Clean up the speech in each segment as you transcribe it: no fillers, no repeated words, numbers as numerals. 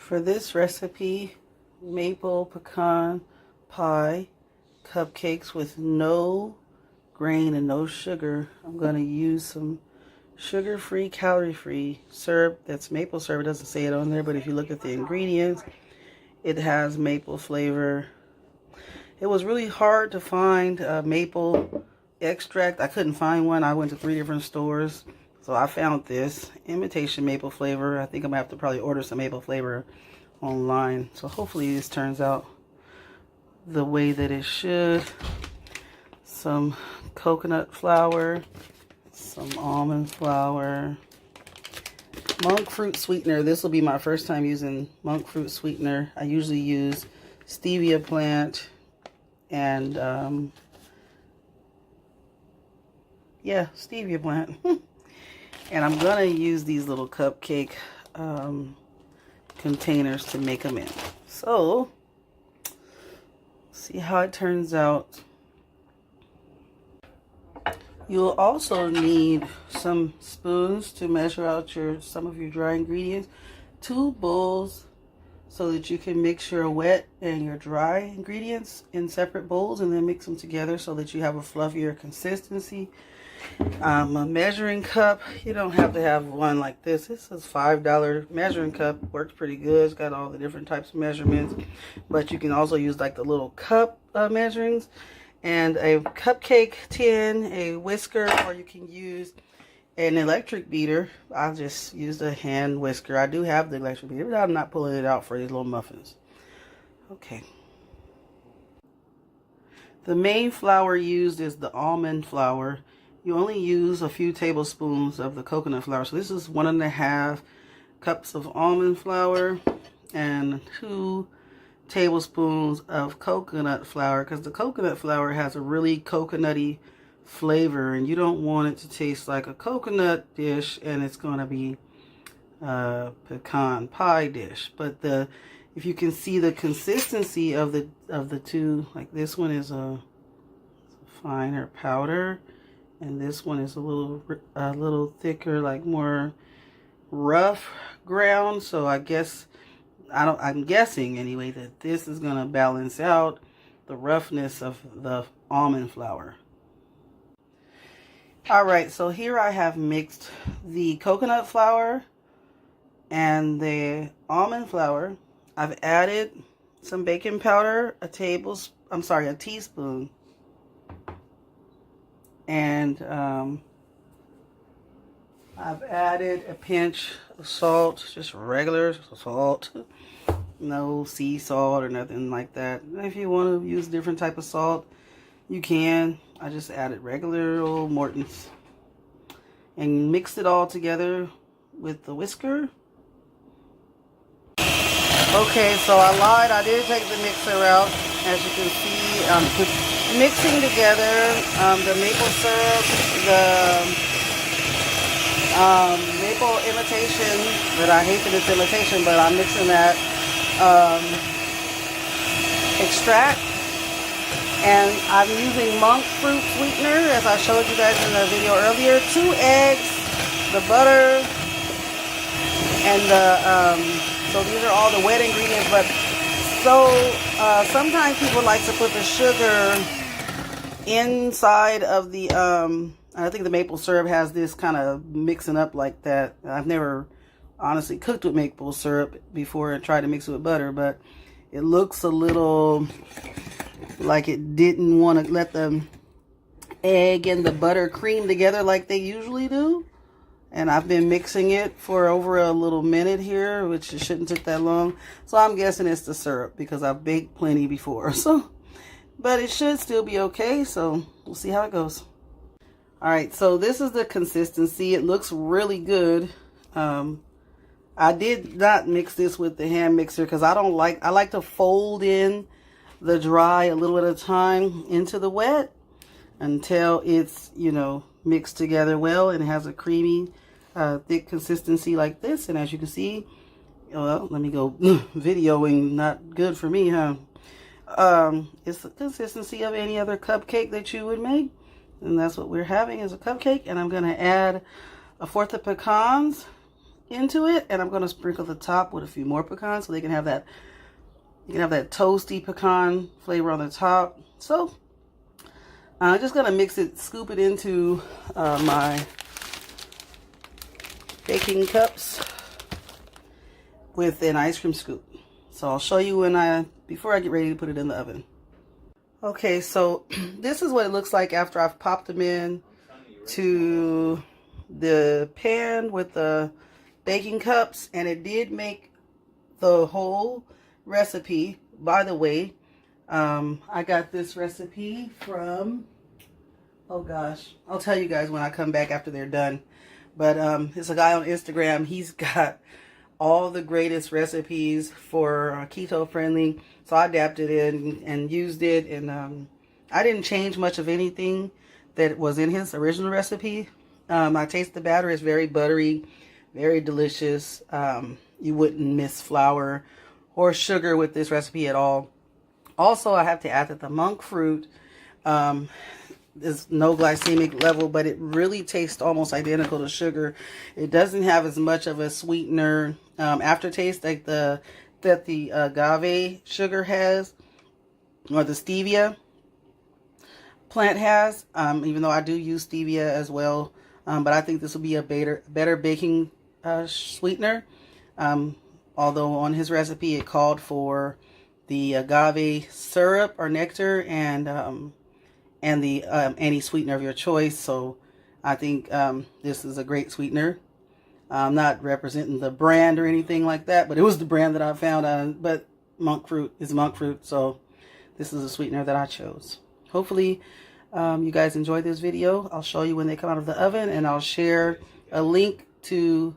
For this recipe, maple pecan pie cupcakes with no grain and no sugar, I'm going to use some sugar-free, calorie-free syrup. That's maple syrup. It doesn't say it on there, but if you look at the ingredients, it has maple flavor. It was really hard to find maple extract. I couldn't find one. I went to 3 different stores. So I found this imitation maple flavor. I think I'm going to have to probably order some maple flavor online. So hopefully this turns out the way that it should. Some coconut flour, some almond flour, monk fruit sweetener. This will be my first time using monk fruit sweetener. I usually use stevia plant and stevia plant. And I'm gonna use these little cupcake containers to make them in. So see how it turns out. You'll also need some spoons to measure out some of your dry ingredients, 2 bowls so that you can mix your wet and your dry ingredients in separate bowls and then mix them together so that you have a fluffier consistency. A measuring cup. You don't have to have one like this. This is $5 measuring cup. Works pretty good. It's got all the different types of measurements, but you can also use like the little cup measurings, and a cupcake tin, a whisker, or you can use an electric beater. I'll just use a hand whisker. I do have the electric beater, but I'm not pulling it out for these little muffins. Okay. The main flour used is the almond flour. You only use a few tablespoons of the coconut flour. So this is 1.5 cups of almond flour and 2 tablespoons of coconut flour, because the coconut flour has a really coconutty flavor and you don't want it to taste like a coconut dish and it's going to be a pecan pie dish. But if you can see the consistency of the two, like this one is a finer powder and this one is a little thicker, like more rough ground. So I'm guessing anyway that this is going to balance out the roughness of the almond flour. Alright, so here I have mixed the coconut flour and the almond flour. I've added some baking powder, a teaspoon. And I've added a pinch of salt, just regular salt, no sea salt or nothing like that. If you want to use a different type of salt, you can. I just added regular old Morton's and mixed it all together with the whisker. Okay, so I lied. I did take the mixer out. As you can see, mixing together the maple syrup, the maple imitation, but I hate that it's imitation, but I'm mixing that extract, and I'm using monk fruit sweetener as I showed you guys in the video earlier, 2 eggs, the butter, and so these are all the wet ingredients. But so sometimes people like to put the sugar inside of the I think the maple syrup has this kind of mixing up like that. I've never honestly cooked with maple syrup before and tried to mix it with butter, but it looks a little like it didn't want to let the egg and the butter cream together like they usually do. And I've been mixing it for over a little minute here, which it shouldn't take that long. So I'm guessing it's the syrup because I've baked plenty before. So, but it should still be okay. So we'll see how it goes. All right, so this is the consistency. It looks really good. I did not mix this with the hand mixer because I like to fold in the dry a little at a time into the wet until it's, mixed together well and it has a creamy, thick consistency like this. And as you can see, well, let me go videoing, not good for me, huh? It's the consistency of any other cupcake that you would make. And that's what we're having is a cupcake. And I'm going to add 1/4 of pecans into it, and I'm going to sprinkle the top with a few more pecans so they can have that, you can have that toasty pecan flavor on the top. So I'm just going to mix it, scoop it into my baking cups with an ice cream scoop. So I'll show you before I get ready to put it in the oven. Okay, so this is what it looks like after I've popped them in to the pan with the baking cups, and it did make the whole recipe. By the way, I got this recipe from, oh gosh, I'll tell you guys when I come back after they're done. But it's a guy on Instagram. He's got all the greatest recipes for keto friendly. So I adapted it and used it, and I didn't change much of anything that was in his original recipe. I taste the batter. It's very buttery, very delicious. You wouldn't miss flour or sugar with this recipe at all. Also, I have to add that the monk fruit is no glycemic level, but it really tastes almost identical to sugar. It doesn't have as much of a sweetener aftertaste like that the agave sugar has, or the stevia plant has, even though I do use stevia as well. But I think this will be a better baking sweetener. Although on his recipe it called for the agave syrup or nectar and the any sweetener of your choice. So I think this is a great sweetener. I'm not representing the brand or anything like that, but it was the brand that I found. But monk fruit is monk fruit, so this is a sweetener that I chose. Hopefully you guys enjoyed this video. I'll show you when they come out of the oven, and I'll share a link to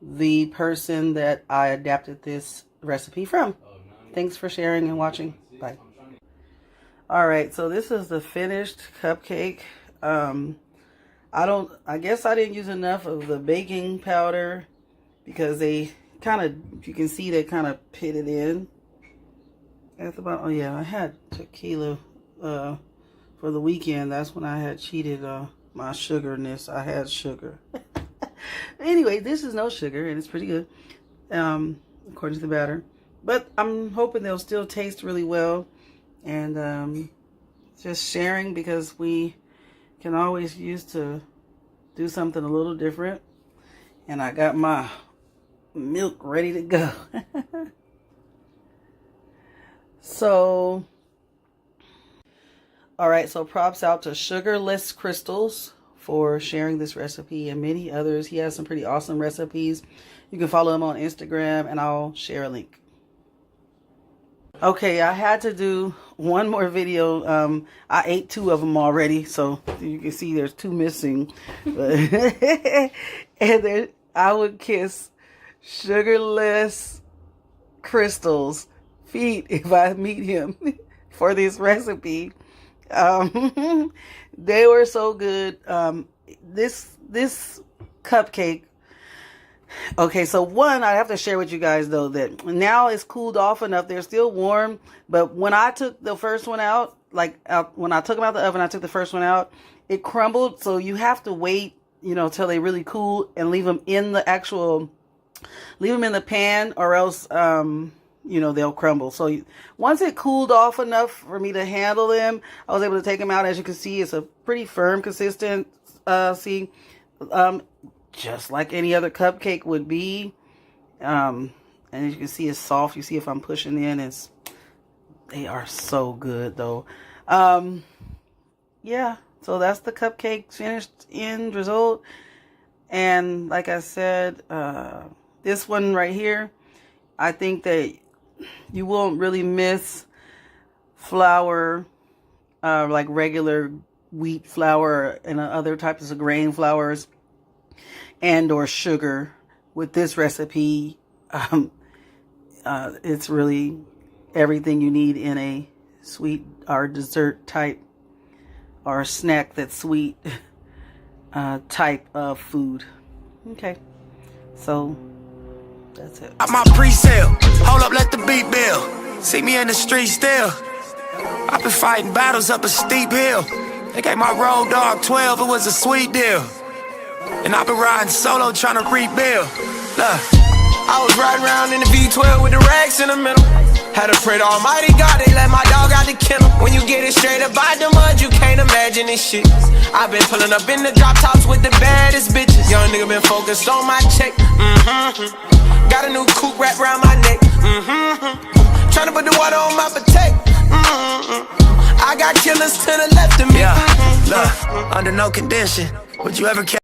the person that I adapted this recipe from. Thanks for sharing and watching. Bye. Alright, so this is the finished cupcake. I guess I didn't use enough of the baking powder because they kind of, you can see they kind of pitted in at the bottom. Oh yeah, I had tequila for the weekend. That's when I had cheated my sugarness. I had sugar. Anyway, this is no sugar and it's pretty good, according to the batter. But I'm hoping they'll still taste really well. And just sharing, because we can always use to do something a little different. And I got my milk ready to go. So, alright, so props out to Sugarless Crystals for sharing this recipe and many others. He has some pretty awesome recipes. You can follow him on Instagram, and I'll share a link. Okay, I had to do one more video. I ate 2 of them already, so you can see there's 2 missing. And then I would kiss Sugarless Crystals' feet if I meet him for this recipe. They were so good. This cupcake. Okay, so one, I have to share with you guys though that now it's cooled off enough. They're still warm, but when I took the first one out, when I took them out the oven, I took the first one out, it crumbled. So you have to wait, till they really cool and leave them in the pan, or else, they'll crumble. So once it cooled off enough for me to handle them, I was able to take them out. As you can see, it's a pretty firm consistency. Just like any other cupcake would be. And as you can see, it's soft. You see if I'm pushing in, they are so good though. Yeah, so that's the cupcake finished end result. And like I said, this one right here, I think that you won't really miss flour, like regular wheat flour and other types of grain flours, and or sugar with this recipe. It's really everything you need in a sweet or dessert type or snack that's sweet type of food. Okay, so that's it. My pre-sale, hold up, let the beat build. See me in the street still. I've been fighting battles up a steep hill. They gave my road dog 12, it was a sweet deal. And I've been riding solo trying to rebuild. Look, I was riding around in the V12 with the racks in the middle. Had to pray to Almighty God, they let my dog out the kennel. When you get it straight up out the mud, you can't imagine this shit. I been pulling up in the drop tops with the baddest bitches. Young nigga been focused on my check. Got a new coupe wrapped around my neck. Tryna put the water on my potato. I got killers to the left of me. Yeah, look, under no condition would you ever care.